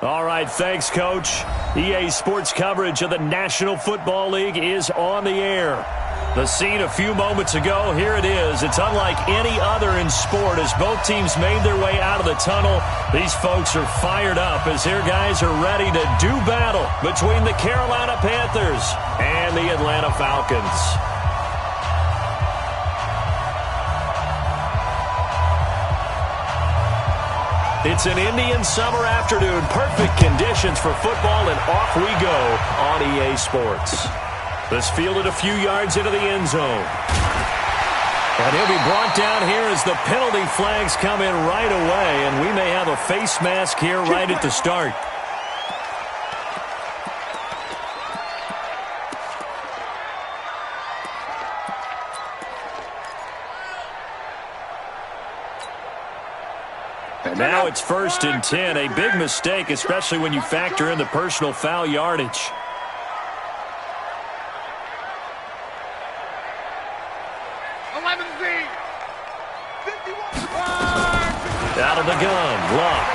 All right, thanks, Coach. EA Sports coverage of the National Football League is on the air. The scene a few moments ago, here it is. It's unlike any other in sport as both teams made their way out of the tunnel. These folks are fired up as their guys are ready to do battle between the Carolina Panthers and the Atlanta Falcons. It's an Indian summer afternoon. Perfect conditions for football, and off we go on EA Sports. This fielded a few yards into the end zone. And he'll be brought down here as the penalty flags come in right away, and we may have a face mask here right at the start. And now it's 1st and 10, a big mistake, especially when you factor in the personal foul yardage. Out of the gun, Luck.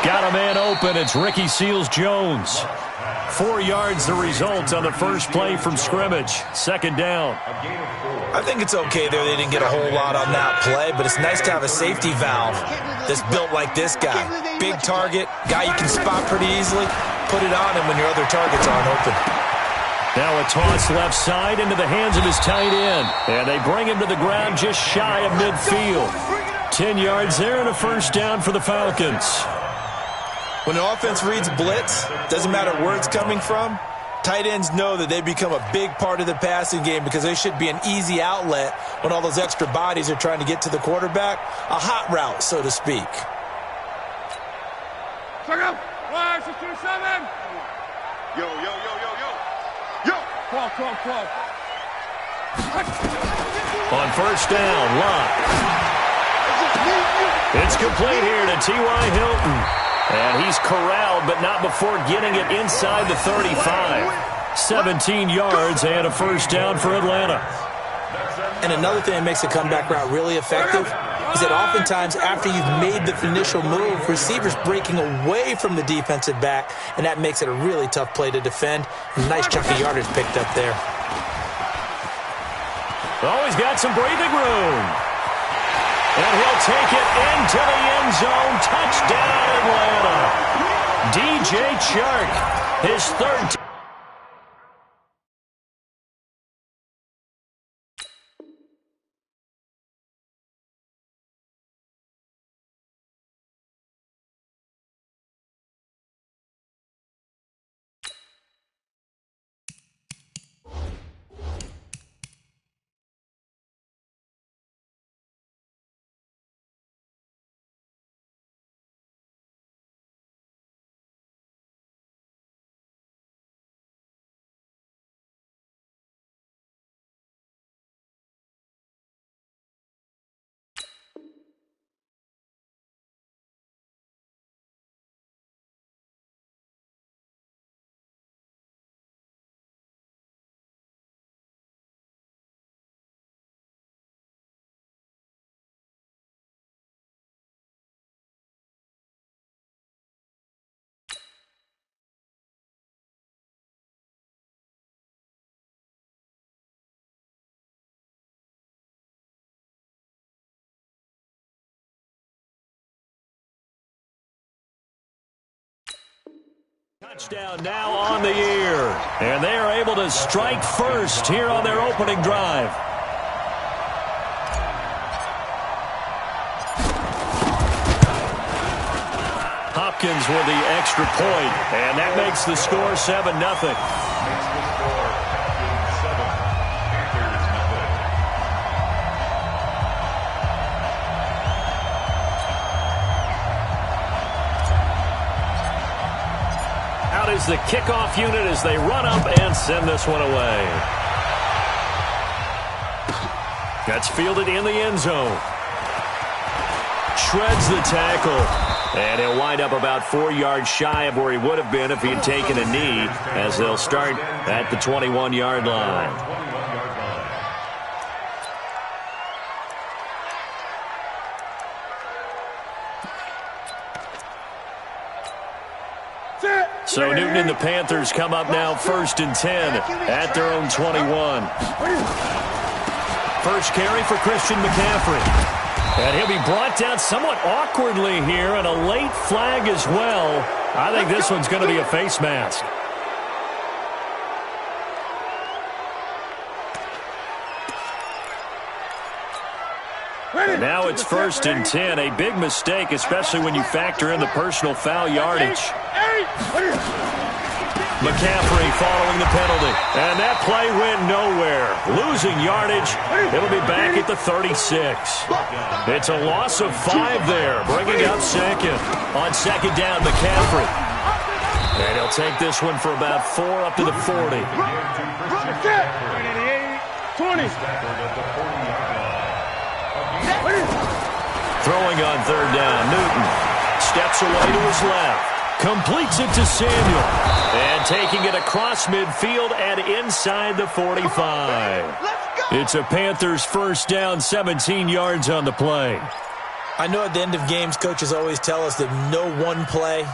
Got a man open, it's Ricky Seals-Jones. 4 yards the result on the first play from scrimmage. 2nd down. I think it's okay there. They didn't get a whole lot on that play, but it's nice to have a safety valve that's built like this guy. Big target, guy you can spot pretty easily. Put it on him when your other targets aren't open. Now a toss left side into the hands of his tight end. And they bring him to the ground just shy of midfield. 10 yards there and a 1st down for the Falcons. When the offense reads blitz, doesn't matter where it's coming from, tight ends know that they become a big part of the passing game because they should be an easy outlet when all those extra bodies are trying to get to the quarterback. A hot route, so to speak. Check out. 627. Yo. Call. On 1st down, Luck. It's complete here to T.Y. Hilton. And he's corralled, but not before getting it inside the 35. 17 yards and a 1st down for Atlanta. And another thing that makes a comeback route really effective is that oftentimes after you've made the initial move, receivers breaking away from the defensive back, and that makes it a really tough play to defend. Nice chunk of yardage picked up there. Oh, he's got some breathing room. And he'll take it into the end zone. Touchdown, Atlanta. DJ Chark, his 3rd. Touchdown now on the year. And they are able to strike first here on their opening drive. Hopkins with the extra point, and that makes the score 7-0. Is the kickoff unit as they run up and send this one away. That's fielded in the end zone. Shreds the tackle. And he'll wind up about 4 yards shy of where he would have been if he had taken a knee, as they'll start at the 21-yard line. So Newton and the Panthers come up now 1st and 10 at their own 21. First carry for Christian McCaffrey. And he'll be brought down somewhat awkwardly here, and a late flag as well. I think this one's going to be a face mask. Now it's 1st and 10. A big mistake, especially when you factor in the personal foul yardage. McCaffrey following the penalty. And that play went nowhere. Losing yardage. It'll be back at the 36. It's a loss of 5 there, bringing up second. On 2nd down, McCaffrey. And he'll take this one for about 4 up to the 40. 20. Throwing on 3rd down, Newton steps away to his left. Completes it to Samuel. And taking it across midfield and inside the 45. It's a Panthers first down, 17 yards on the play. I know at the end of games, coaches always tell us that no one play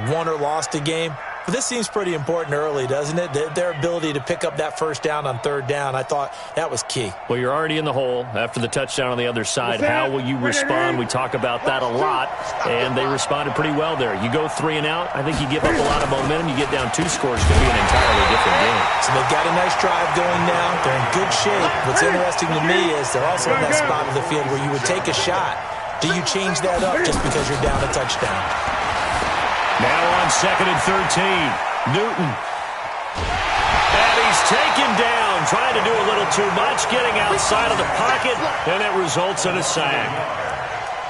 won or lost a game. But this seems pretty important early, doesn't it? Their ability to pick up that first down on 3rd down, I thought that was key. Well, you're already in the hole after the touchdown on the other side. How will you respond? We talk about that a lot, and they responded pretty well there. You go 3 and out, I think you give up a lot of momentum. You get down 2 scores, it's going to be an entirely different game. So they've got a nice drive going now. They're in good shape. What's interesting to me is they're also in that spot of the field where you would take a shot. Do you change that up just because you're down a touchdown? Now on 2nd and 13. Newton. And he's taken down, trying to do a little too much, getting outside of the pocket, and it results in a sack.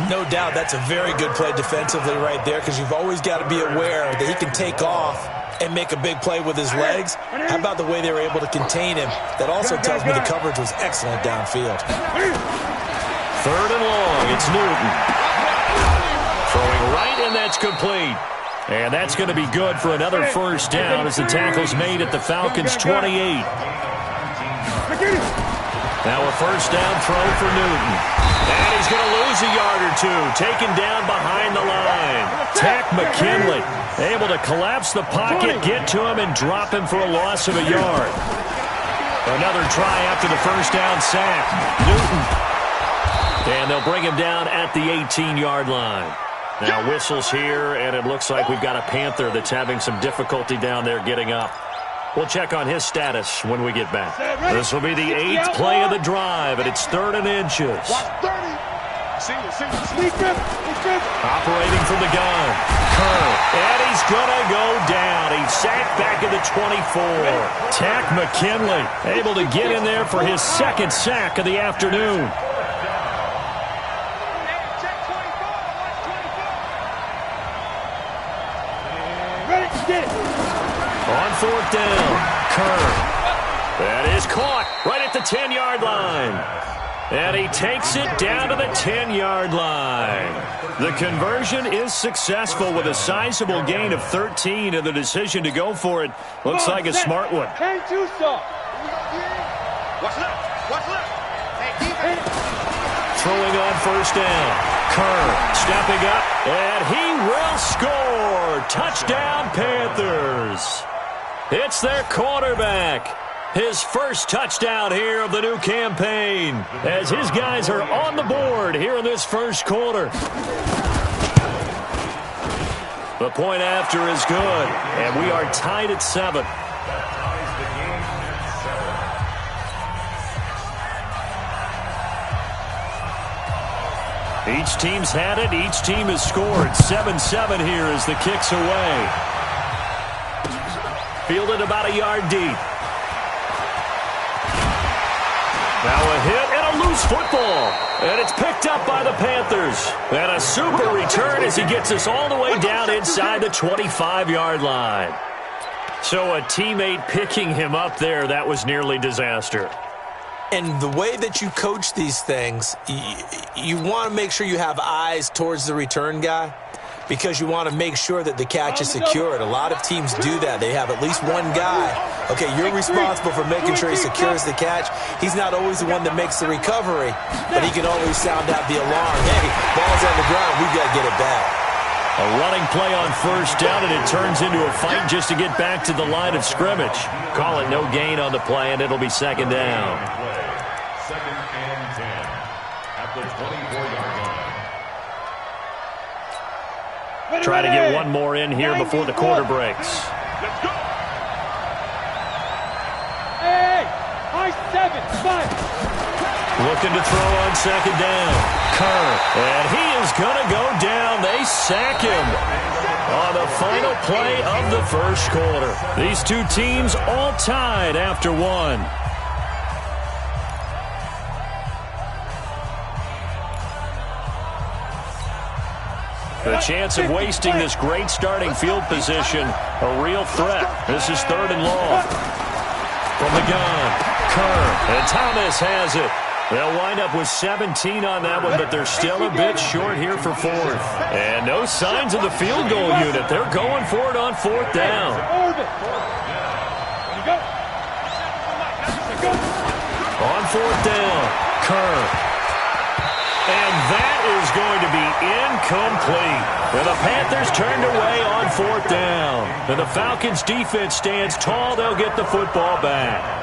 No doubt that's a very good play defensively right there, because you've always got to be aware that he can take off and make a big play with his legs. How about the way they were able to contain him? That also tells me the coverage was excellent downfield. 3rd and long, it's Newton. Throwing right, and that's complete. And that's going to be good for another first down as the tackle's made at the Falcons' 28. Now a first down throw for Newton. And he's going to lose a yard or 2. Taken down behind the line. Tack McKinley able to collapse the pocket, get to him, and drop him for a loss of a yard. Another try after the first down sack. Newton. And they'll bring him down at the 18-yard line. Now whistles here, and it looks like we've got a Panther that's having some difficulty down there getting up. We'll check on his status when we get back. This will be the 8th play of the drive, and it's 3rd and inches. Operating from the gun. Kerr, and he's going to go down. He's sacked back at the 24. Tack McKinley able to get in there for his 2nd sack of the afternoon. On 4th down, Kerr. That is caught right at the 10-yard line. And he takes it down to the 10-yard line. The conversion is successful with a sizable gain of 13, and the decision to go for it looks like a smart one. What's left? Throwing on 1st down. Kerr stepping up, and he will score. Touchdown, Panthers. It's their quarterback. His first touchdown here of the new campaign, as his guys are on the board here in this first quarter. The point after is good, and we are tied at 7. Each team's had it. Each team has scored. 7-7 here as the kick's away. Fielded about a yard deep. Now a hit and a loose football. And it's picked up by the Panthers. And a super return as he gets us all the way down inside the 25-yard line. So a teammate picking him up there, that was nearly disaster. And the way that you coach these things, you want to make sure you have eyes towards the return guy, because you want to make sure that the catch is secured. A lot of teams do that. They have at least one guy. Okay, you're responsible for making sure he secures the catch. He's not always the one that makes the recovery, but he can always sound out the alarm. Hey, ball's on the ground. We've got to get it back. A running play on first down, and it turns into a fight just to get back to the line of scrimmage. Call it no gain on the play, and it'll be second down. Second and 10 at the 24-yard line. Try to get one more in here before the quarter breaks. Let's go. Hey, high 7, 5. Looking to throw on second down. Kerr, and he is going to go down. They sack him on the final play of the first quarter. These two teams all tied after one. The chance of wasting this great starting field position, a real threat. This is 3rd and long. From the gun, Kerr, and Thomas has it. They'll wind up with 17 on that one, but they're still a bit short here for 4th. And no signs of the field goal unit. They're going for it on 4th down. On 4th down, Kerr. And that is going to be incomplete. And the Panthers turned away on 4th down. And the Falcons' defense stands tall. They'll get the football back.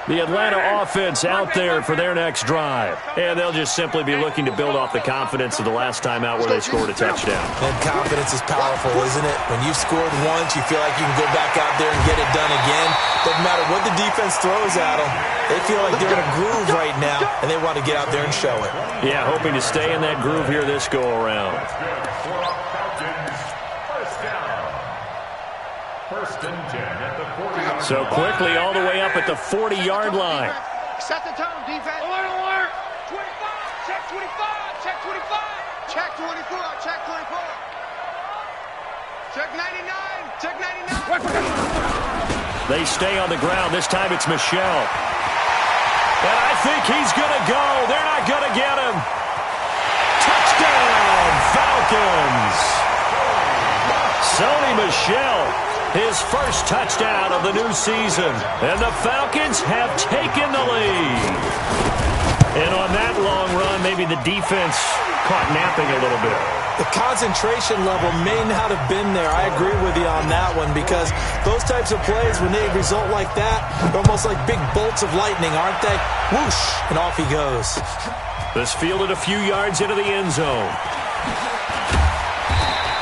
The Atlanta offense out there for their next drive. And they'll just simply be looking to build off the confidence of the last time out where they scored a touchdown. And confidence is powerful, isn't it? When you've scored once, you feel like you can go back out there and get it done again. Doesn't matter what the defense throws at them. They feel like they're in a groove right now, and they want to get out there and show it. Yeah, hoping to stay in that groove here this go-around. First and 10 at the 40-yard line. So quickly all the way up at the 40-yard line. Set the tone, defense. Alert, alert. 25. Check 25. Check 25. Check 24. Check 24. Check 99. Check 99. They stay on the ground. This time it's Michel. And I think he's going to go. They're not going to get him. Touchdown, Falcons. Sony Michel, his first touchdown of the new season. And the Falcons have taken the lead. And on that long run, maybe the defense caught napping a little bit. The concentration level may not have been there. I agree with you on that one, because those types of plays, when they result like that, they're almost like big bolts of lightning, aren't they? Whoosh, and off he goes. This fielded a few yards into the end zone.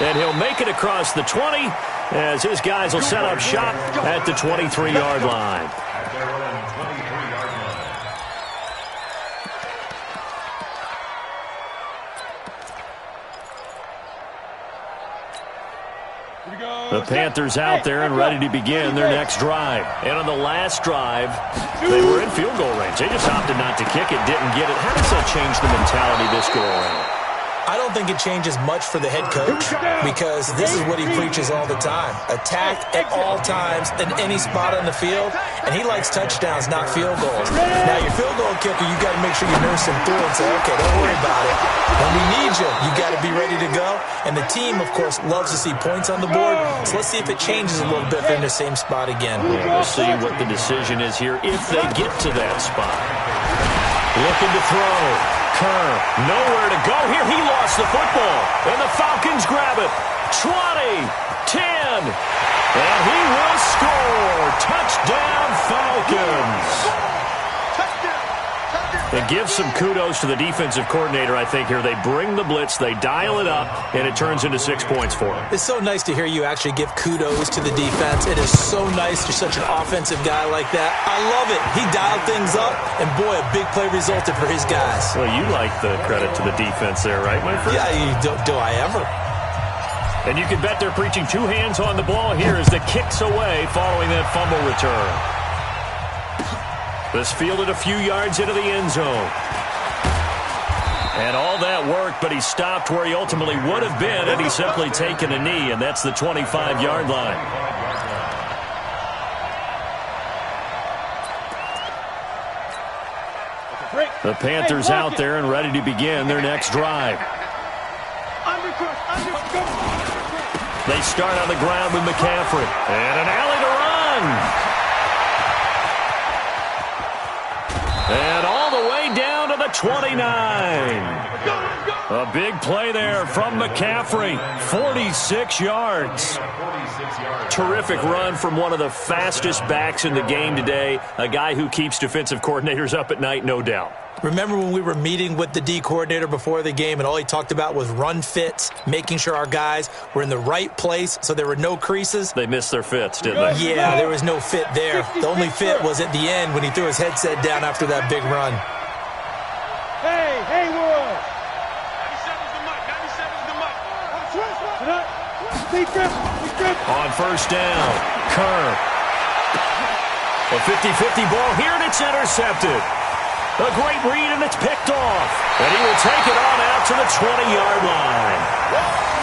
And he'll make it across the 20 as his guys will set up shop at the 23-yard line. The Panthers out there and ready to begin their next drive. And on the last drive, they were in field goal range. They just opted not to kick it, didn't get it. How does that change the mentality this go around? I don't think it changes much for the head coach, because this is what he preaches all the time. Attack at all times in any spot on the field, and he likes touchdowns, not field goals. Now, your field goal kicker, you got to make sure you nurse him through and say, okay, don't worry about it. When we need you, you got to be ready to go. And the team, of course, loves to see points on the board, so let's see if it changes a little bit if they're in the same spot again. We'll see what the decision is here if they get to that spot. Looking to throw. Kerr, nowhere to go here. He lost the football, and the Falcons grab it. 20, 10, and he will score. Touchdown, Falcons. It gives some kudos to the defensive coordinator, I think, here. They bring the blitz, they dial it up, and it turns into 6 points for them. It's so nice to hear you actually give kudos to the defense. It is so nice. You're such an offensive guy like that. I love it. He dialed things up, and boy, a big play resulted for his guys. Well, you like the credit to the defense there, right, my friend? Yeah, do I ever? And you can bet they're preaching two hands on the ball here as the kick's away following that fumble return. This fielded a few yards into the end zone. And all that worked, but he stopped where he ultimately would have been had he simply taken a knee, and that's the 25-yard line. The Panthers out there and ready to begin their next drive. They start on the ground with McCaffrey. And an alley to run. And all the way down the 29. A big play there from McCaffrey. 46 yards. Terrific run from one of the fastest backs in the game today. A guy who keeps defensive coordinators up at night, no doubt. Remember when we were meeting with the D coordinator before the game and all he talked about was run fits, making sure our guys were in the right place so there were no creases? They missed their fits, didn't they? Yeah, there was no fit there. The only fit was at the end when he threw his headset down after that big run. Hey, Haywood! 97's the mic, 97's the mic. On first down, Kerr. A 50-50 ball here, and it's intercepted. A great read, and it's picked off. And he will take it on out to the 20-yard line.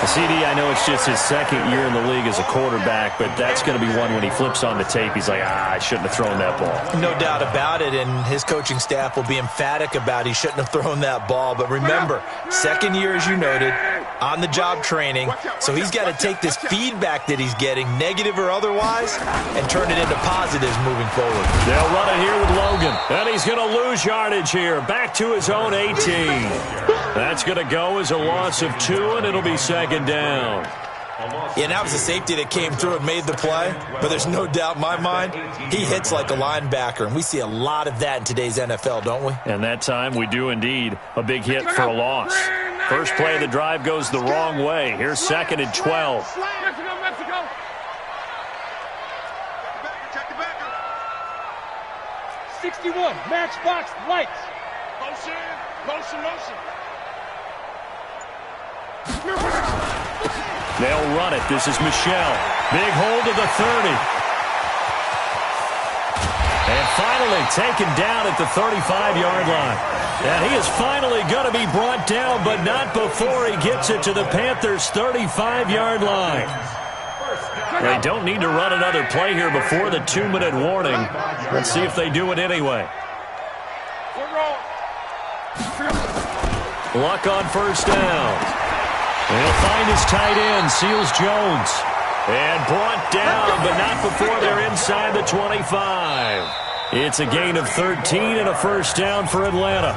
CD, I know it's just his second year in the league as a quarterback, but that's going to be one when he flips on the tape. He's like, I shouldn't have thrown that ball. No doubt about it, and his coaching staff will be emphatic about he shouldn't have thrown that ball. But remember, second year, as you noted, on-the-job training, so he's got to take this feedback that he's getting, negative or otherwise, and turn it into positives moving forward. They'll run it here with Logan, and he's going to lose yardage here, back to his own 18. That's going to go as a loss of 2, and it'll be second down. Yeah, and that was a safety that came through and made the play, but there's no doubt in my mind, he hits like a linebacker, and we see a lot of that in today's NFL, don't we? And that time we do indeed. A big hit for a loss. First play of the drive goes the wrong way. Here's second and 12. Mexico. 61, matchbox lights. Motion. They'll run it. This is Michelle. Big hold of the 30. And finally taken down at the 35-yard line. And he is finally going to be brought down, but not before he gets it to the Panthers' 35-yard line. They don't need to run another play here before the 2-minute warning. Let's see if they do it anyway. Luck on first down. He'll find his tight end, Seals Jones. And brought down, but not before they're inside the 25. It's a gain of 13 and a first down for Atlanta.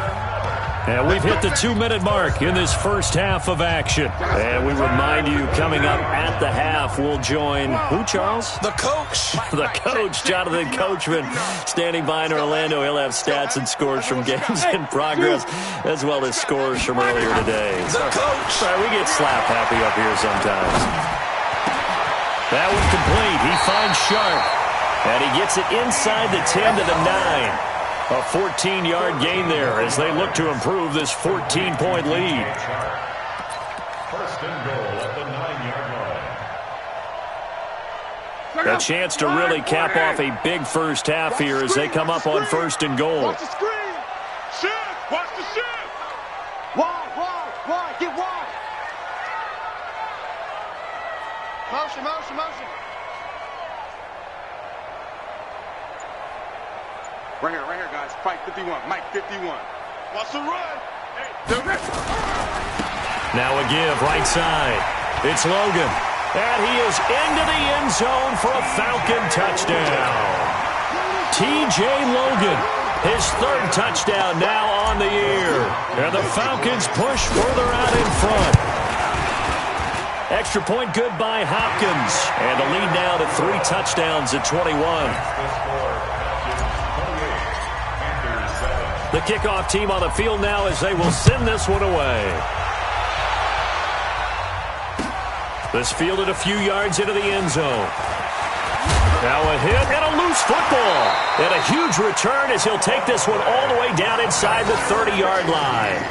And we've hit the 2-minute mark in this first half of action. And we remind you, coming up at the half, we'll join who, Charles? The coach. The coach, Jonathan Coachman, standing by in Orlando. He'll have stats and scores from games in progress, as well as scores from earlier today. The coach. Sorry, we get slap happy up here sometimes. That one complete. He finds Sharp. And he gets it inside the 10 to the 9. A 14-yard gain there as they look to improve this 14-point lead. First and goal at the 9-yard line. A chance to really cap off a big first half here as they come up on first and goal. Watch the screen. Shift. Watch the shift. Wide. Get wide. Motion. Right here, guys. Fight 51. Mike 51. Watch the run. Hey, now a give right side. It's Logan. And he is into the end zone for a Falcon touchdown. T.J. Logan, his third touchdown now on the year. And the Falcons push further out in front. Extra point good by Hopkins. And the lead now to 3 touchdowns at 21. The kickoff team on the field now as they will send this one away. This fielded a few yards into the end zone. Now a hit and a loose football. And a huge return as he'll take this one all the way down inside the 30-yard line.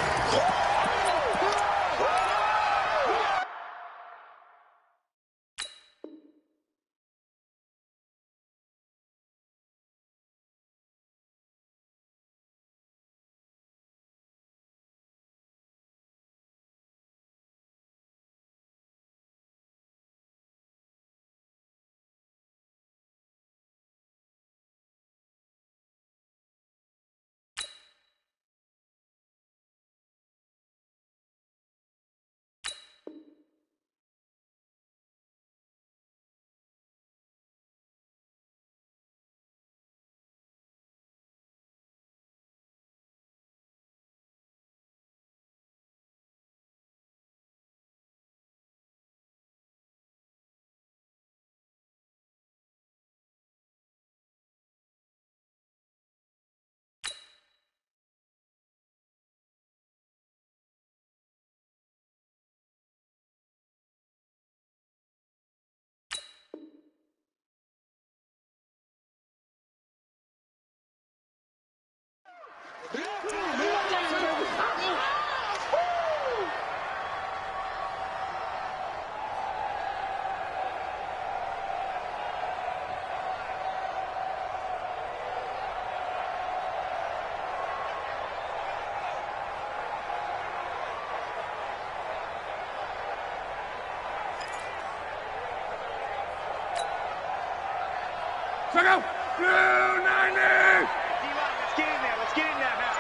Go. 290. Let's get in there. Let's get in there now.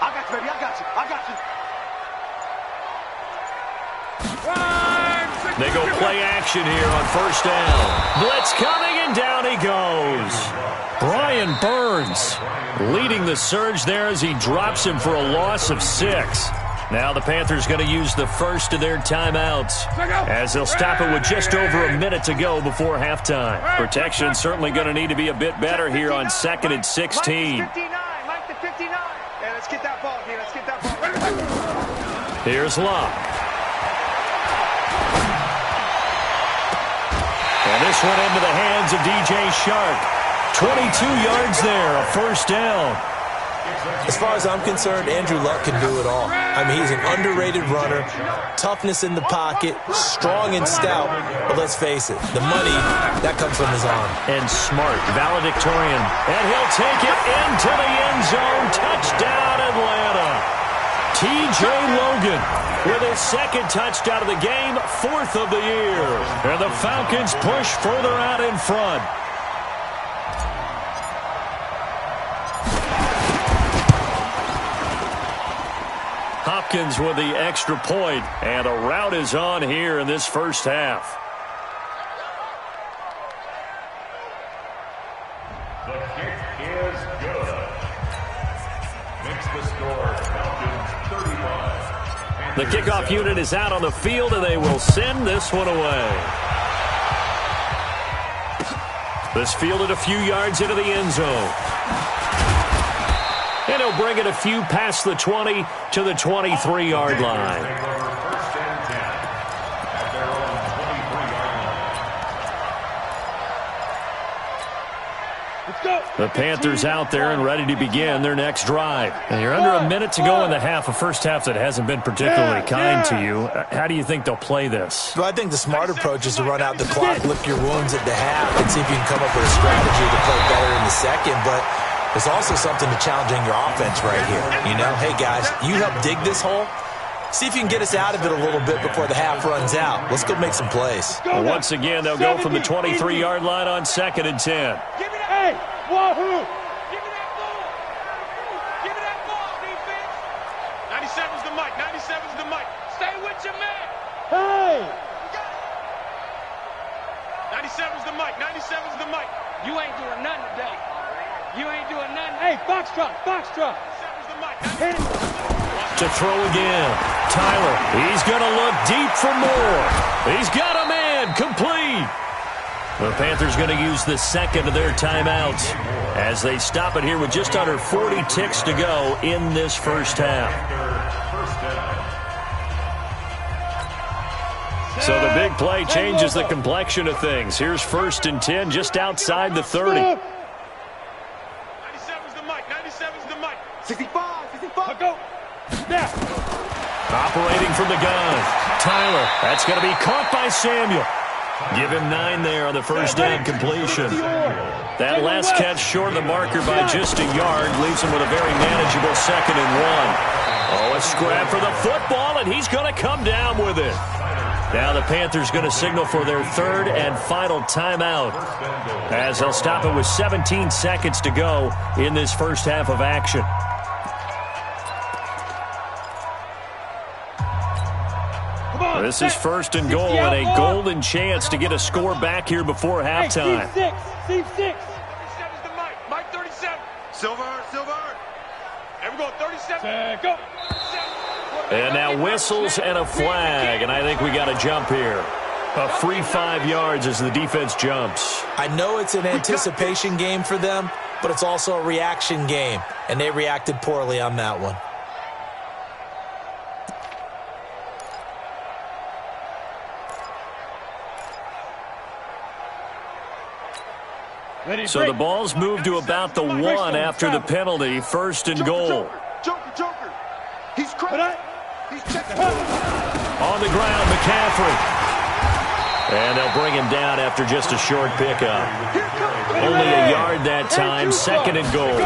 I got you, baby. I got you. I got you. They go play action here on first down. Blitz coming, and down he goes. Brian Burns leading the surge there as he drops him for a loss of 6. Now the Panthers going to use the first of their timeouts as they'll stop it with just over a minute to go before halftime. Protection certainly going to need to be a bit better here on 2nd and 16. Mike the 59. Yeah, let's get that ball here. Let's get that ball. Here's Locke. And this one into the hands of DJ Shark. 22 yards there, a first down. As far as I'm concerned, Andrew Luck can do it all. I mean, he's an underrated runner, toughness in the pocket, strong and stout. But let's face it, the money, that comes from his arm. And smart, valedictorian. And he'll take it into the end zone. Touchdown, Atlanta. T.J. Logan with his 2nd touchdown of the game, 4th of the year. And the Falcons push further out in front. Hopkins with the extra point, and a rout is on here in this first half. The kick is good. Makes the score Falcons 35. The kickoff unit is out on the field, and they will send this one away. This fielded a few yards into the end zone. And he'll bring it a few past the 20 to the 23-yard line. First and 10 at their own 23-yard line. Let's go. The Panthers out there and ready to begin their next drive. And you're under a minute to go in the half, a first half that hasn't been particularly kind to you. How do you think they'll play this? Well, I think the smart approach is to run out the clock, lick your wounds at the half, and see if you can come up with a strategy to play better in the second. But there's also something to challenging your offense right here. You know, hey, guys, you help dig this hole. See if you can get us out of it a little bit before the half runs out. Let's go make some plays. Well, once again, they'll go from the 23-yard line on 2nd and 10. Give me that. Hey, wahoo. Give me that ball. Give me that ball, defense. 97's the mic. 97's the mic. Stay with your man. Hey. 97's the mic. 97's the mic. You ain't doing nothing today. You ain't doing nothing. Hey, Foxtrot, Foxtrot. 97's the mic. Hit it. To throw again. Tyler, he's going to look deep for more. He's got a man, complete. The Panthers going to use the 2nd of their timeouts as they stop it here with just under 40 ticks to go in this first half. So the big play changes the complexion of things. Here's 1st and 10 just outside the 30. 97's the mic. 97's the mic. 65, 65. Go. Yeah. Operating from the gun. Tyler, that's going to be caught by Samuel. Give him 9 there on the first down completion. That last catch short of the marker by just a yard leaves him with a very manageable 2nd and 1. Oh, a scrap for the football, and he's going to come down with it. Now the Panthers going to signal for their 3rd and final timeout as they'll stop it with 17 seconds to go in this first half of action. This is 1st and goal and a golden chance to get a score back here before halftime. Hey, Steve 6. 37's the mic. Mike 37. Silver. And we're going 37. Go. And now whistles and a flag, and I think we got a jump here. A free 5 yards as the defense jumps. I know it's an anticipation game for them, but it's also a reaction game, and they reacted poorly on that one. So the ball's moved to about the 1 after the penalty, 1st and goal. Joker. He's crazy. He's checking. On the ground, McCaffrey. And they'll bring him down after just a short pickup. Only a yard that time, 2nd and goal.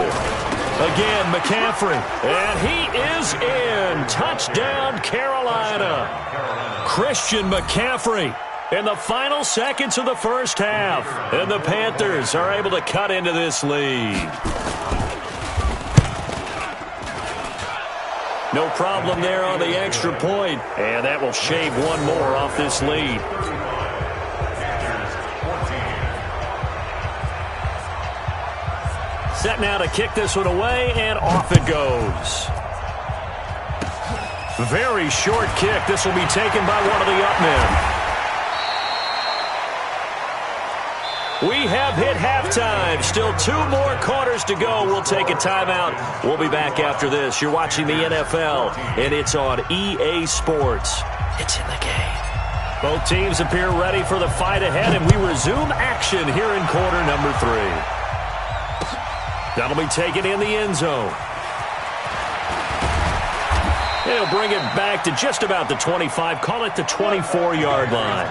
Again, McCaffrey. And he is in. Touchdown, Carolina. Christian McCaffrey In the final seconds of the first half, and the Panthers are able to cut into this lead. No problem there on the extra point, and that will shave one more off this lead. Set now to kick this one away, and off it goes. Very short kick. This will be taken by one of the up men. We have hit halftime. Still 2 more quarters to go. We'll take a timeout. We'll be back after this. You're watching the NFL, and it's on EA Sports. It's in the game. Both teams appear ready for the fight ahead, and we resume action here in quarter number 3. That'll be taken in the end zone. He'll bring it back to just about the 25. Call it the 24-yard line.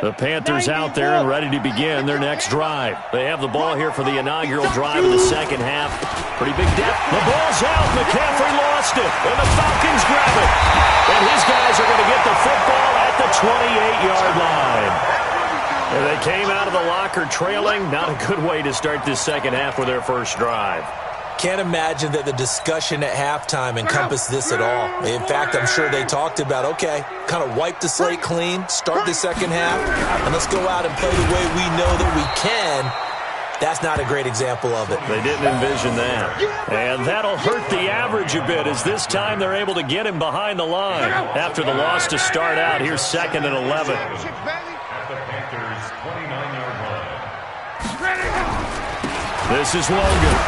The Panthers out there and ready to begin their next drive. They have the ball here for the inaugural drive of the second half. Pretty big depth. The ball's out. McCaffrey lost it, and the Falcons grab it. And his guys are going to get the football at the 28-yard line. And they came out of the locker trailing. Not a good way to start this second half with their first drive. Can't imagine that the discussion at halftime encompassed this at all. In fact, I'm sure they talked about, okay, kind of wipe the slate clean, start the second half, and let's go out and play the way we know that we can. That's not a great example of it. They didn't envision that. And that'll hurt the average a bit as this time they're able to get him behind the line. After the loss to start out, here's 2nd and 11. At the Panthers' 29-yard line. This is Logan.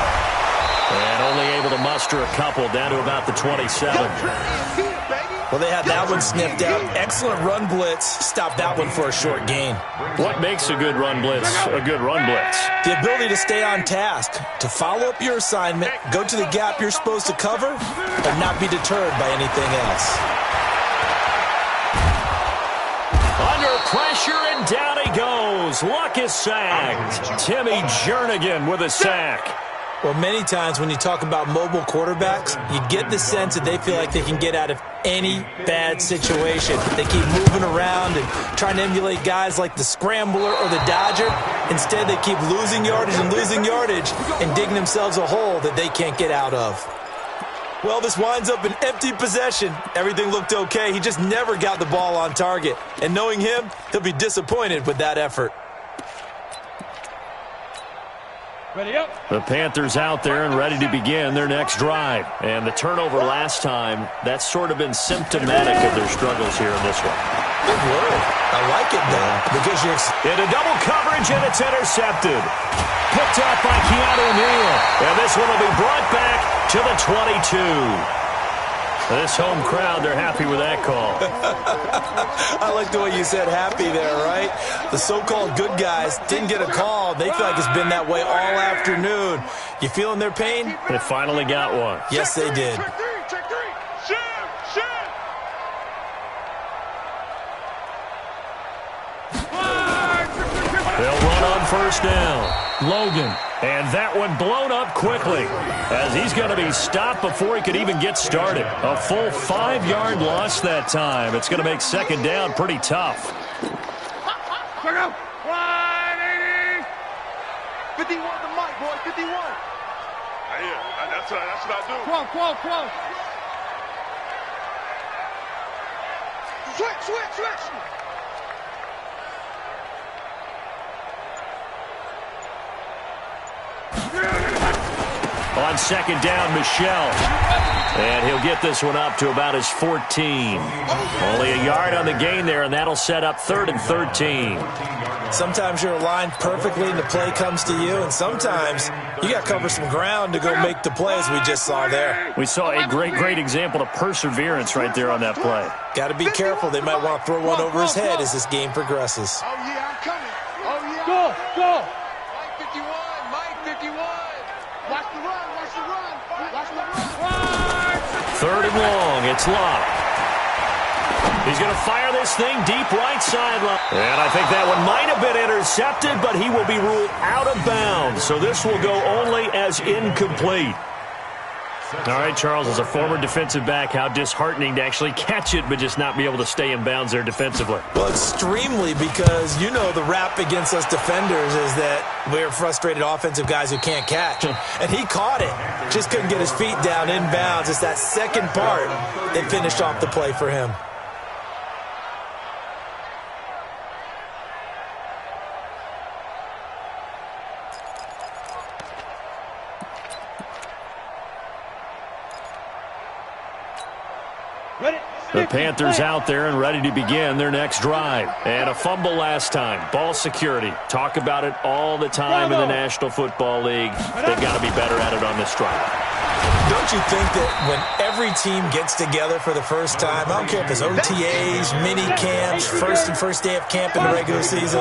And only able to muster a couple down to about the 27. Well, they had that one sniffed out. Excellent run blitz. Stopped that one for a short gain. What makes a good run blitz a good run blitz? The ability to stay on task, to follow up your assignment, go to the gap you're supposed to cover, and not be deterred by anything else. Under pressure, and down he goes. Luck is sacked. Timmy Jernigan with a sack. Well, many times when you talk about mobile quarterbacks, you get the sense that they feel like they can get out of any bad situation. They keep moving around and trying to emulate guys like the Scrambler or the Dodger. Instead, they keep losing yardage and digging themselves a hole that they can't get out of. Well, this winds up an empty possession. Everything looked okay. He just never got the ball on target. And knowing him, he'll be disappointed with that effort. The Panthers out there and ready to begin their next drive. And the turnover last time, that's sort of been symptomatic of their struggles here in this one. Good word. I like it, though, because you're into double coverage, and it's intercepted. Picked off by Keanu Neal. And this one will be brought back to the 22. This home crowd, they're happy with that call. I like the way you said happy there, right? The so-called good guys didn't get a call. They feel like it's been that way all afternoon. You feeling their pain? They finally got one. Yes, they did. Check three. Shoot. They'll run on first down. Logan. And that one blown up quickly as he's going to be stopped before he could even get started. A full 5-yard loss that time. It's going to make second down pretty tough. 180. 51 the mic, boy. 51. Yeah, that's what I do. Close. Switch. On second down, Michel. And he'll get this one up to about his 14. Only a yard on the gain there, and that'll set up 3rd and 13. Sometimes you're aligned perfectly and the play comes to you, and sometimes you got to cover some ground to go make the play, as we just saw there. We saw a great example of perseverance right there on that play. Got to be careful. They might want to throw one over his head as this game progresses. Oh, yeah, I'm coming. Oh, yeah. Go. Mike 51. Watch the run. Third and long. It's Locke. He's going to fire this thing deep right sideline. And I think that one might have been intercepted, but he will be ruled out of bounds. So this will go only as incomplete. All right, Charles, as a former defensive back, how disheartening to actually catch it but just not be able to stay in bounds there defensively. Well, extremely, because you know the rap against us defenders is that we're frustrated offensive guys who can't catch. And he caught it. Just couldn't get his feet down in bounds. It's that second part that finished off the play for him. The Panthers out there and ready to begin their next drive. And a fumble last time. Ball security. Talk about it all the time in the National Football League. They've got to be better at it on this drive. Don't you think that when every team gets together for the first time, I don't care if it's OTAs, mini camps, first day of camp in the regular season,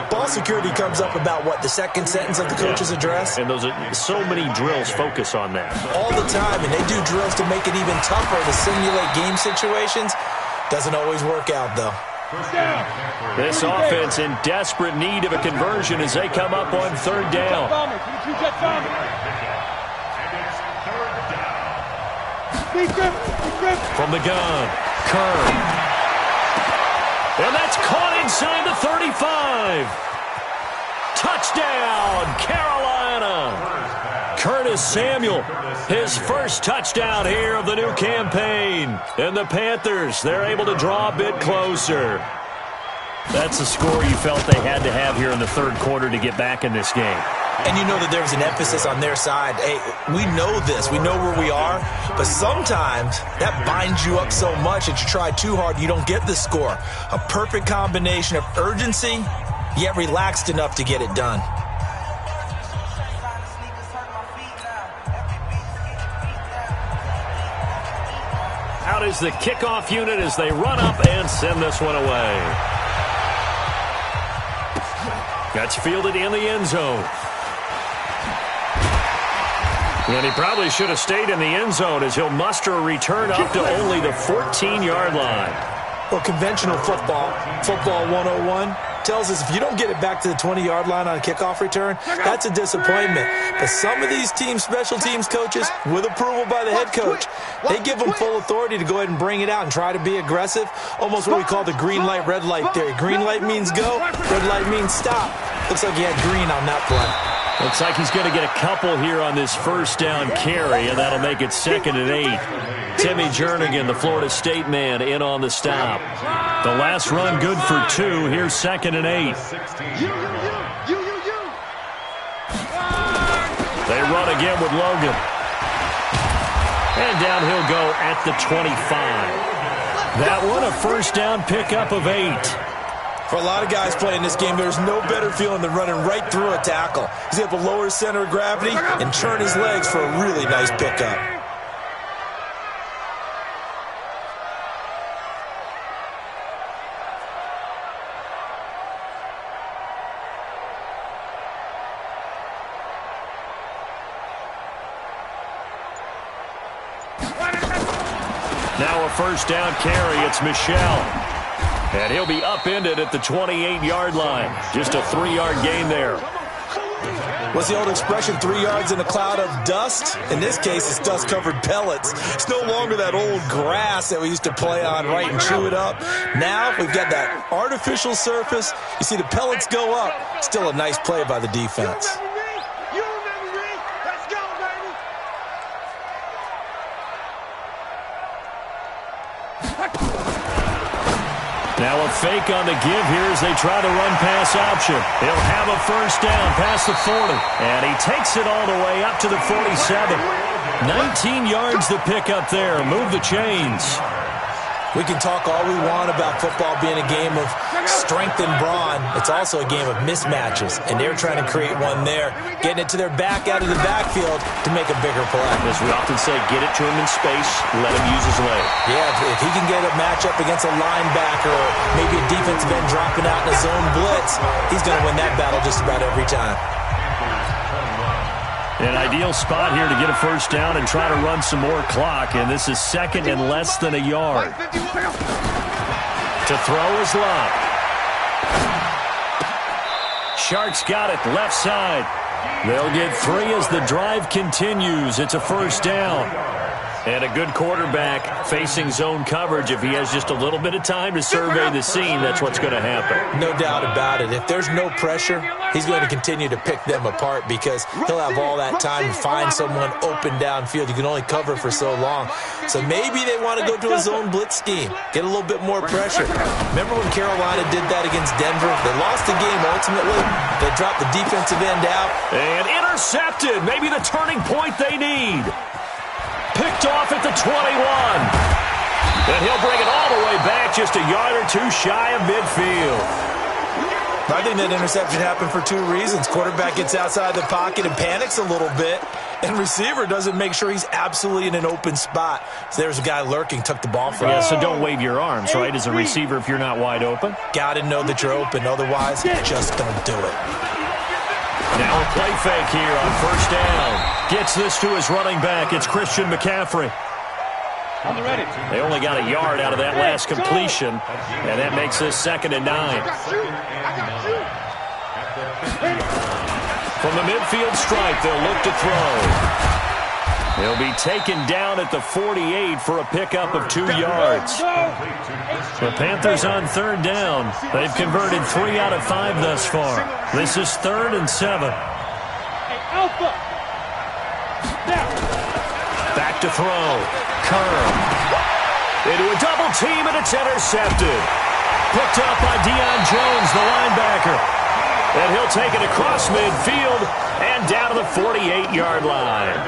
ball security comes up about what, the second sentence of the coach's address? And those are so many drills focus on that. All the time, and they do drills to make it even tougher to simulate game situations. Doesn't always work out, though. This offense in desperate need of a conversion as they come up on third down. From the gun, Kerr. And that's caught inside the 35. Touchdown, Carolina. Curtis Samuel, his first touchdown here of the new campaign. And the Panthers, they're able to draw a bit closer. That's the score you felt they had to have here in the third quarter to get back in this game. And you know that there was an emphasis on their side. Hey, we know this. We know where we are. But sometimes that binds you up so much that you try too hard, you don't get the score. A perfect combination of urgency, yet relaxed enough to get it done. Out is the kickoff unit as they run up and send this one away. That's fielded in the end zone. And he probably should have stayed in the end zone as he'll muster a return up to only the 14-yard line. Well, conventional football 101, tells us if you don't get it back to the 20-yard line on a kickoff return, that's a disappointment. But some of these teams, special teams coaches, with approval by the head coach, they give them full authority to go ahead and bring it out and try to be aggressive, almost what we call the green light, red light theory. Green light means go, red light means stop. Looks like he had green on that play. Looks like he's going to get a couple here on this first down carry, and that'll make it 2nd and 8. Timmy Jernigan, the Florida State man, in on the stop. The last run good for 2. Here's 2nd and 8. They run again with Logan. And down he'll go at the 25. That one a first down pickup of 8. For a lot of guys playing this game, there's no better feeling than running right through a tackle. He's able to lower his center of gravity and turn his legs for a really nice pickup. Now a first down carry. It's Michel. And he'll be upended at the 28-yard line. Just a 3-yard gain there. What's the old expression, 3 yards in a cloud of dust? In this case, it's dust-covered pellets. It's no longer that old grass that we used to play on, right, and chew it up. Now we've got that artificial surface. You see the pellets go up. Still a nice play by the defense. Now a fake on the give here as they try the run-pass option. He'll have a first down past the 40. And he takes it all the way up to the 47. 19 yards to pick up there. Move the chains. We can talk all we want about football being a game of strength and brawn. It's also a game of mismatches, and they're trying to create one there, getting it to their back out of the backfield to make a bigger play. As we often say, get it to him in space, let him use his leg. Yeah, if he can get a matchup against a linebacker or maybe a defensive end dropping out in a zone blitz, he's going to win that battle just about every time. An ideal spot here to get a first down and try to run some more clock, and this is second and less than a yard. To throw is Love. Sharks got it left side. They'll get 3 as the drive continues. It's a first down. And a good quarterback facing zone coverage. If he has just a little bit of time to survey the scene, that's what's going to happen. No doubt about it. If there's no pressure, he's going to continue to pick them apart because he'll have all that time to find someone open downfield. You can only cover for so long. So maybe they want to go to a zone blitz scheme, get a little bit more pressure. Remember when Carolina did that against Denver? They lost the game ultimately. They dropped the defensive end out. And intercepted. Maybe the turning point they need. Picked off at the 21. And he'll bring it all the way back just a yard or two shy of midfield. I think that interception happened for 2 reasons. Quarterback gets outside the pocket and panics a little bit, and receiver doesn't make sure he's absolutely in an open spot. So there's a guy lurking, took the ball from him. Yeah, so don't wave your arms, right, as a receiver if you're not wide open. Got to know that you're open. Otherwise, just don't do it. Now a play fake here on first down. Gets this to his running back. It's Christian McCaffrey. They only got a yard out of that last completion, and that makes this second and 9. From the midfield stripe, they'll look to throw. He'll be taken down at the 48 for a pickup of 2 yards. The Panthers on third down. They've converted 3 out of 5 thus far. This is 3rd and 7. Back to throw. Kerr. Into a double team, and it's intercepted. Picked up by Deion Jones, the linebacker. And he'll take it across midfield and down to the 48-yard line.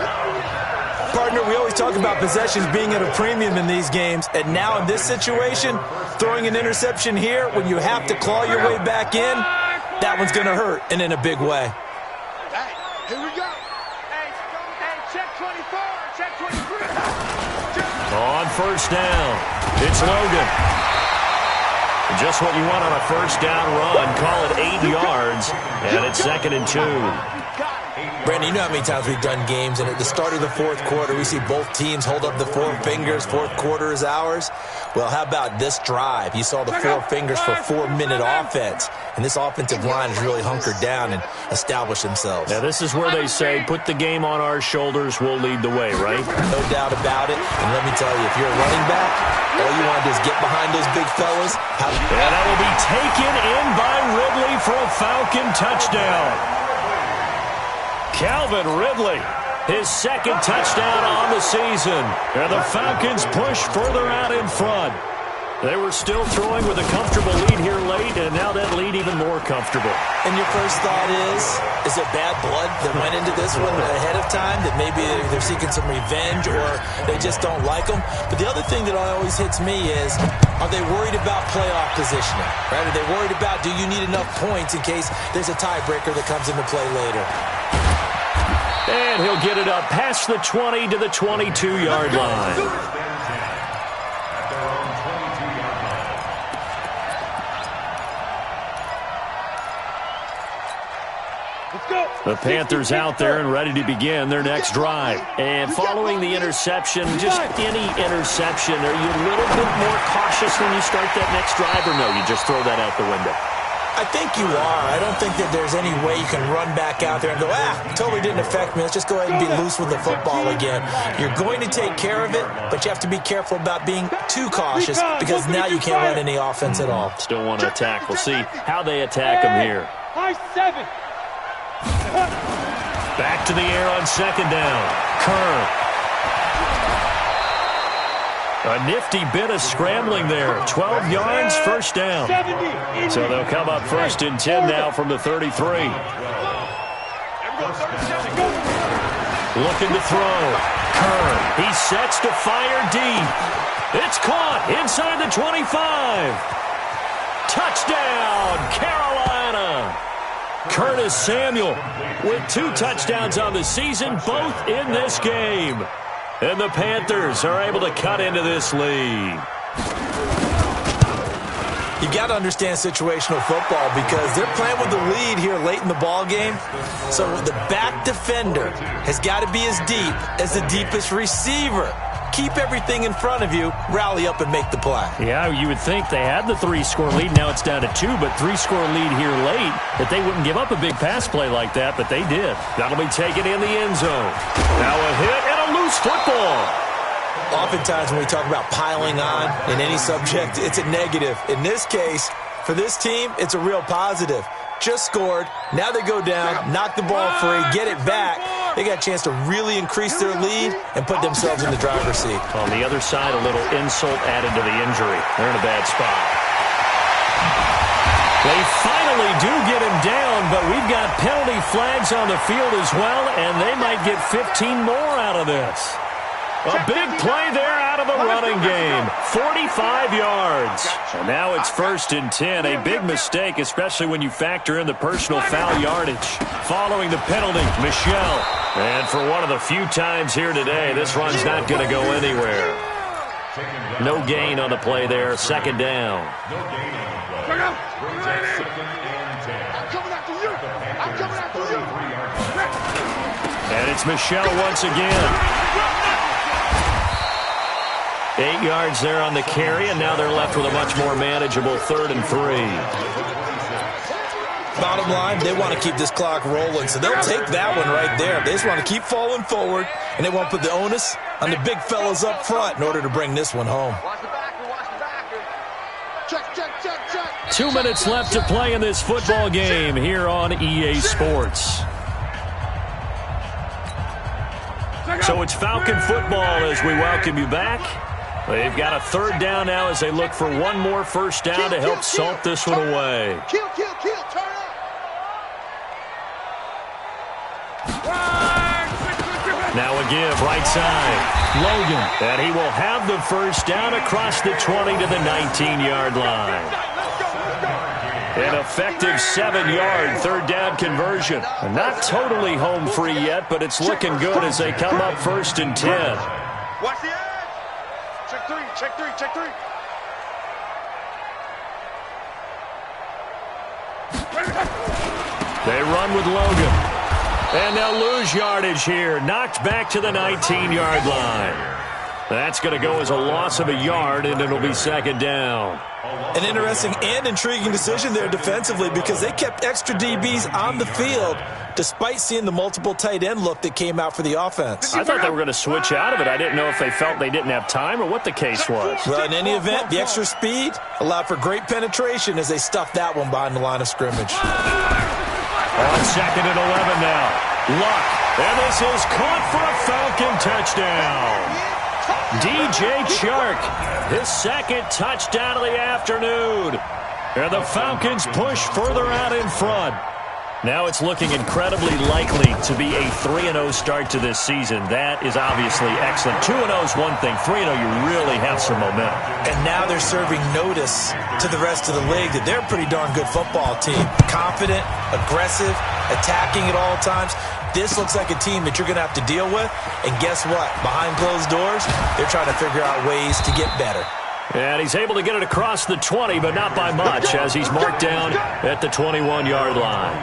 Partner, we always talk about possessions being at a premium in these games, and now in this situation, throwing an interception here when you have to claw your way back in, that one's going to hurt, and in a big way. Hey, here we go. Hey, check 24, check 23. On first down, it's Logan. Just what you want on a first down run. Call it 8 yards, and it's 2nd and 2. Brandon, you know how many times we've done games, and at the start of the 4th quarter, we see both teams hold up the 4 fingers, 4th quarter is ours. Well, how about this drive? You saw the 4 fingers for 4-minute offense, and this offensive line has really hunkered down and established themselves. Now, this is where they say, put the game on our shoulders, we'll lead the way, right? No doubt about it, and let me tell you, if you're a running back, all you want to do is get behind those big fellas. And that will be taken in by Ridley for a Falcon touchdown. Calvin Ridley, his 2nd touchdown on the season. And the Falcons push further out in front. They were still throwing with a comfortable lead here late, and now that lead even more comfortable. And your first thought is it bad blood that went into this one ahead of time, that maybe they're seeking some revenge or they just don't like them? But the other thing that always hits me is, are they worried about playoff positioning? Right? Are they worried about, do you need enough points in case there's a tiebreaker that comes into play later? And he'll get it up past the 20 to the 22-yard line. The Panthers out there and ready to begin their next drive. And following the interception, just any interception, are you a little bit more cautious when you start that next drive, or no, you just throw that out the window? I think you are. I don't think that there's any way you can run back out there and go, totally didn't affect me. Let's just go ahead and be loose with the football again. You're going to take care of it, but you have to be careful about being too cautious because now you can't run any offense at all. Still want to attack. We'll see how they attack him here. High 7. Back to the air on 2nd down. Kerr. A nifty bit of scrambling there. 12 yards, first down. So they'll come up first and 10 now from the 33. Looking to throw. Kerr, he sets to fire deep. It's caught inside the 25. Touchdown, Carolina. Curtis Samuel with 2 touchdowns on the season, both in this game. And the Panthers are able to cut into this lead. You got to understand situational football because they're playing with the lead here late in the ball game. So the back defender has got to be as deep as the deepest receiver. Keep everything in front of you, rally up and make the play. Yeah, you would think they had the 3-score lead. Now it's down to 2, but 3-score lead here late, that they wouldn't give up a big pass play like that, but they did. That'll be taken in the end zone. Now a hit and a loose football. Oftentimes when we talk about piling on in any subject, it's a negative. In this case, for this team, it's a real positive. Just scored. Now they go down, knock the ball free, get it back. They got a chance to really increase their lead and put themselves in the driver's seat. On the other side, a little insult added to the injury. They're in a bad spot. They finally do get him down, but we've got penalty flags on the field as well, and they might get 15 more out of this. A big play there out of the running game. 45 yards. And now it's first and 10. A big mistake, especially when you factor in the personal foul yardage. Following the penalty, Michel. And for one of the few times here today, this run's not going to go anywhere. No gain on the play there. Second down. And it's Michel once again. 8 yards there on the carry, and now they're left with a much more manageable 3rd and 3. Bottom line, they want to keep this clock rolling, so they'll take that one right there. They just want to keep falling forward, and they want to put the onus on the big fellas up front in order to bring this one home. Watch the backer. Check. 2 minutes left to play in this football game here on EA Sports. So it's Falcon football as we welcome you back. They've got a 3rd down now as they look for one more first down to help salt this one away. Kill, turn up. Now a give, right side. Logan, and he will have the first down across the 20 to the 19-yard line. An effective 7-yard 3rd down conversion. Not totally home free yet, but it's looking good as they come up first and 10. Watch the edge. Check three. They run with Logan. And they'll lose yardage here. Knocked back to the 19-yard line. That's going to go as a loss of a yard, and it'll be 2nd down. An interesting and intriguing decision there defensively because they kept extra DBs on the field despite seeing the multiple tight end look that came out for the offense. I thought they were going to switch out of it. I didn't know if they felt they didn't have time or what the case was. Well, in any event, the extra speed allowed for great penetration as they stuffed that one behind the line of scrimmage. On 2nd and 11 now. Luck. And this is caught for a Falcon touchdown. DJ Chark, his 2nd touchdown of the afternoon. And the Falcons push further out in front. Now it's looking incredibly likely to be a 3-0 start to this season. That is obviously excellent. 2-0 is one thing. 3-0, you really have some momentum. And now they're serving notice to the rest of the league that they're a pretty darn good football team. Confident, aggressive, attacking at all times. This looks like a team that you're going to have to deal with. And guess what? Behind closed doors, they're trying to figure out ways to get better. And he's able to get it across the 20, but not by much, as he's marked down at the 21-yard line.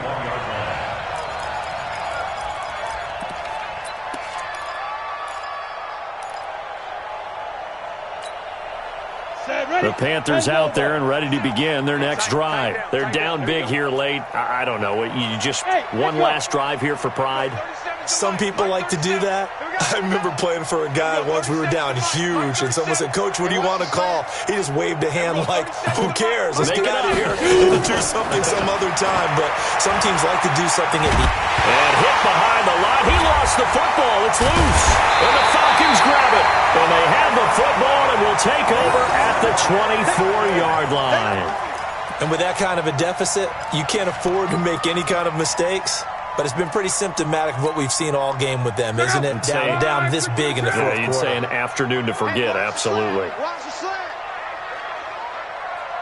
The Panthers out there and ready to begin their next drive. They're down big here late. I don't know. You just one last drive here for pride? Some people like to do that. I remember playing for a guy once. We were down huge, and someone said, "Coach, what do you want to call?" He just waved a hand like, "Who cares? Let's get out of here and do something some other time." But some teams like to do something at the And hit behind the line. He lost the football. It's loose. And the Falcons grab it. And they have the football and will take over at the 24-yard line. And with that kind of a deficit, you can't afford to make any kind of mistakes. But it's been pretty symptomatic of what we've seen all game with them, isn't it? Down this big in the fourth quarter. You'd say an afternoon to forget, absolutely. Watch the slant.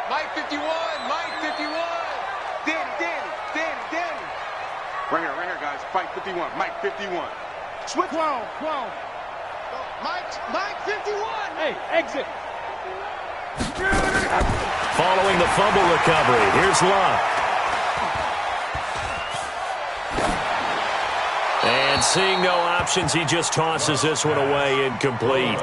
Mike 51, Mike 51. Danny. Right here, guys. Mike 51, Mike 51. Switch. 12. Mike 51. Hey, exit. Following the fumble recovery, here's Luck. And seeing no options, he just tosses this one away incomplete.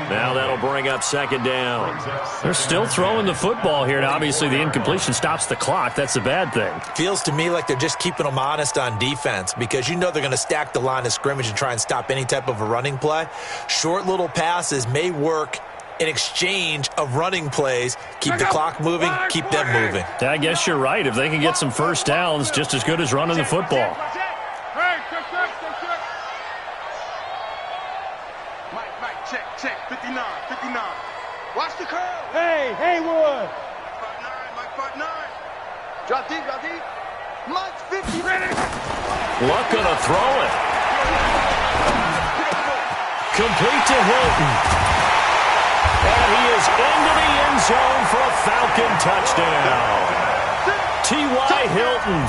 Now that'll bring up second down. They're still throwing the football here, and obviously the incompletion stops the clock. That's a bad thing. Feels to me like they're just keeping them honest on defense because you know they're going to stack the line of scrimmage and try and stop any type of a running play. Short little passes may work in exchange of running plays. Keep the clock moving, keep them moving. I guess you're right. If they can get some first downs, just as good as running the football. Check, 59. Watch the curl. Hey, Haywood. Mike 59. Drop deep. Mike 50. Luck gonna throw it. Complete to Hilton. And he is into the end zone for a Falcon touchdown. T.Y. Hilton.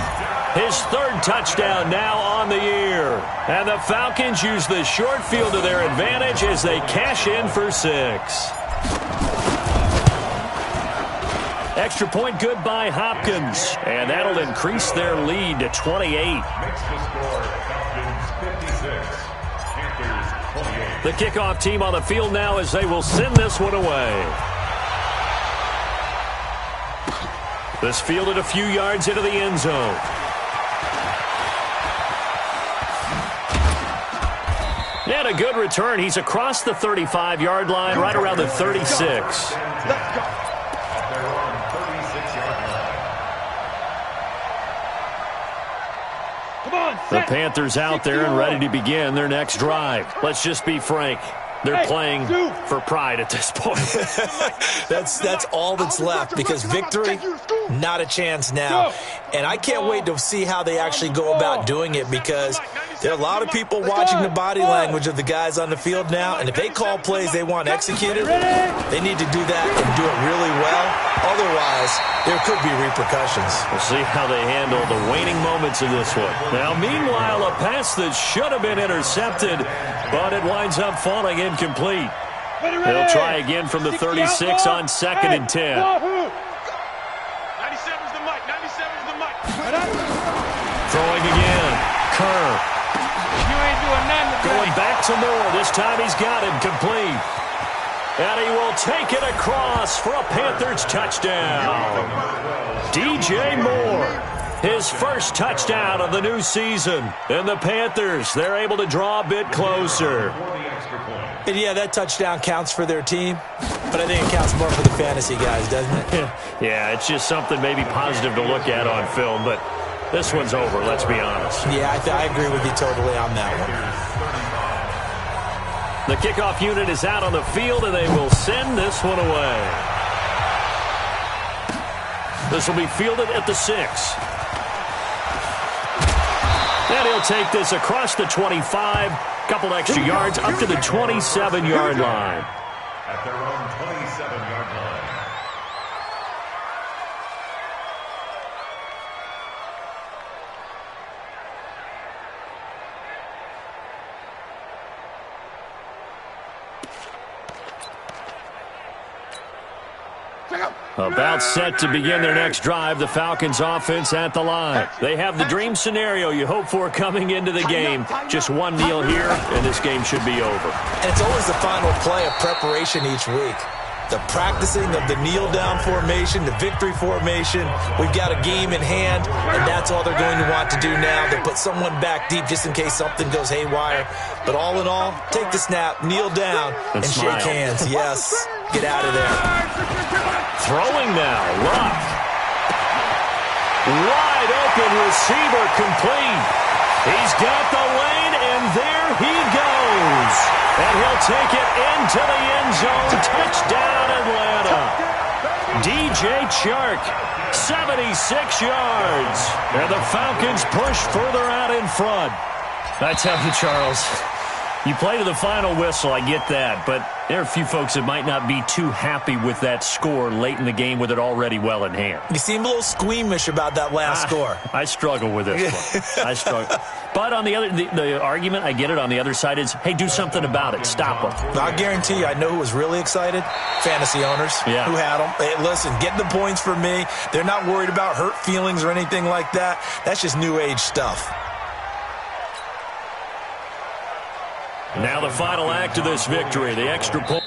His third touchdown now on the year. And the Falcons use the short field to their advantage as they cash in for 6. Extra point good by Hopkins. And that'll increase their lead to 28. Makes the score Falcons 56, Panthers 28. The kickoff team on the field now as they will send this one away. This fielded a few yards into the end zone. And a good return. He's across the 35-yard line, right around the 36. Let's go. They're on 36-yard line. Come on, The Panthers out there and ready to begin their next drive. Let's just be frank. They're playing for pride at this point. That's all that's left because victory, not a chance now. And I can't wait to see how they actually go about doing it because there are a lot of people watching the body language of the guys on the field now. And if they call plays they want executed, they need to do that and do it really well. Otherwise, there could be repercussions. We'll see how they handle the waning moments of this one. Now, meanwhile, a pass that should have been intercepted, but it winds up falling incomplete. They'll try again from the 36 on 2nd and 10. 97's the mic. Throwing again. Kerr. You ain't doing nothing today. Going back to Moore. This time he's got it complete. And he will take it across for a Panthers touchdown. DJ Moore. His first touchdown of the new season. And the Panthers, they're able to draw a bit closer. And yeah, that touchdown counts for their team, but I think it counts more for the fantasy guys, doesn't it? Yeah, it's just something maybe positive to look at on film, but this one's over, let's be honest. Yeah, I agree with you totally on that one. The kickoff unit is out on the field, and they will send this one away. This will be fielded at the 6. And he'll take this across the 25, couple extra yards up to the 27-yard line. At their own 27-yard line. About set to begin their next drive, the Falcons offense at the line. They have the dream scenario you hope for coming into the game. Just one kneel here, and this game should be over. And it's always the final play of preparation each week. the practicing of the kneel-down formation, the victory formation. We've got a game in hand, and that's all they're going to want to do now. They'll put someone back deep just in case something goes haywire. But all in all, take the snap, kneel down, and shake hands. Yes, get out of there. Throwing now, Luck. Wide open receiver complete. He's got the lane, and there he goes. And he'll take it into the end zone. Touchdown, Atlanta. DJ Chark, 76 yards. And the Falcons push further out in front. I tell you, Charles, you play to the final whistle, I get that. But there are a few folks that might not be too happy with that score late in the game with it already well in hand. You seem a little squeamish about that last score. I struggle with this one. I struggle. But on the other, the argument, I get it, on the other side is, hey, do something about it. Stop them. I guarantee you, I know who was really excited. Fantasy owners who had them. Hey, listen, get the points for me. They're not worried about hurt feelings or anything like that. That's just new age stuff. Now the final act of this victory, the extra point.